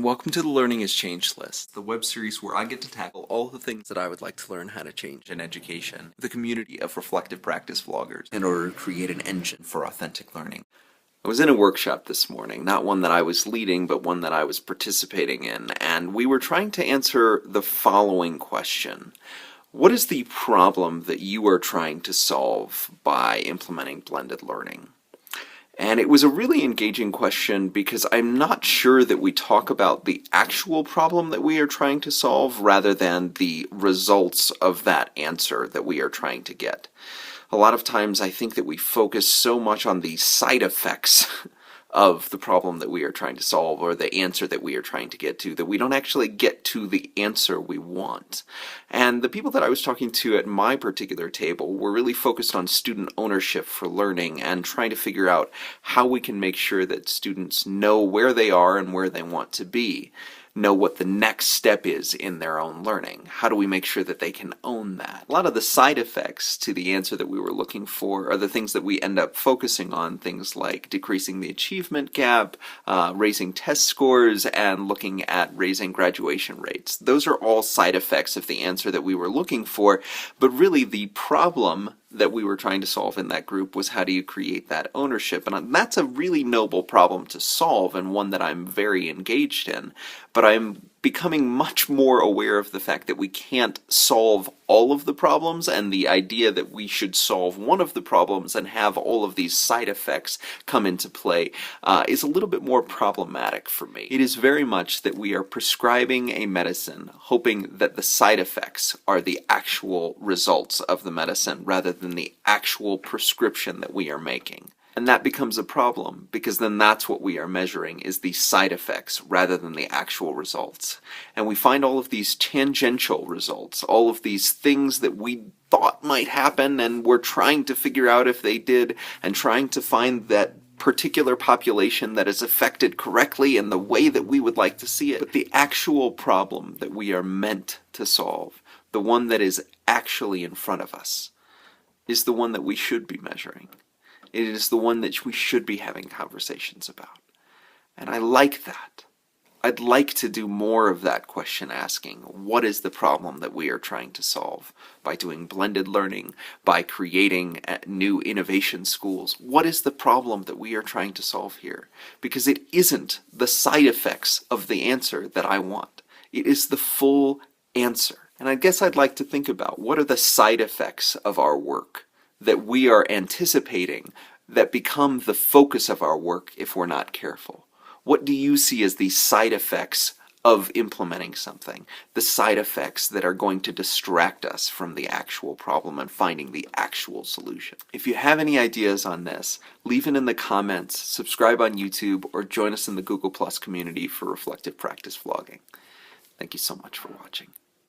welcome to the Learning has Changed list, the web series where I get to tackle all the things that I would like to learn how to change in education, the community of reflective practice vloggers, in order to create an engine for authentic learning. I was in a workshop this morning, not one that I was leading, but one that I was participating in, and we were trying to answer the following question. What is the problem that you are trying to solve by implementing blended learning? And it was a really engaging question because I'm not sure that we talk about the actual problem that we are trying to solve rather than the results of that answer that we are trying to get. A lot of times I think that we focus so much on the side effects of the problem that we are trying to solve or the answer that we are trying to get to that we don't actually get to the answer we want. And the people that I was talking to at my particular table were really focused on student ownership for learning and trying to figure out how we can make sure that students know where they are and where they want to be, know what the next step is in their own learning. How do we make sure that they can own that? A lot of the side effects to the answer that we were looking for are the things that we end up focusing on, things like decreasing the achievement gap, raising test scores, and looking at raising graduation rates. Those are all side effects of the answer that we were looking for, but really the problem that we were trying to solve in that group was how do you create that ownership? And that's a really noble problem to solve and one that I'm very engaged in, but I'm becoming much more aware of the fact that we can't solve all of the problems, and the idea that we should solve one of the problems and have all of these side effects come into play is a little bit more problematic for me. It is very much that we are prescribing a medicine hoping that the side effects are the actual results of the medicine rather than the actual prescription that we are making. And that becomes a problem, because then that's what we are measuring, is the side effects rather than the actual results. And we find all of these tangential results, all of these things that we thought might happen and we're trying to figure out if they did, and trying to find that particular population that is affected correctly in the way that we would like to see it. But the actual problem that we are meant to solve, the one that is actually in front of us, is the one that we should be measuring. It is the one that we should be having conversations about. And I like that. I'd like to do more of that question asking. What is the problem that we are trying to solve by doing blended learning, by creating new innovation schools? What is the problem that we are trying to solve here? Because it isn't the side effects of the answer that I want. It is the full answer. And I guess I'd like to think about what are the side effects of our work that we are anticipating that become the focus of our work if we're not careful. What do you see as the side effects of implementing something? The side effects that are going to distract us from the actual problem and finding the actual solution. If you have any ideas on this, leave it in the comments, subscribe on YouTube, or join us in the Google Plus community for reflective practice vlogging. Thank you so much for watching.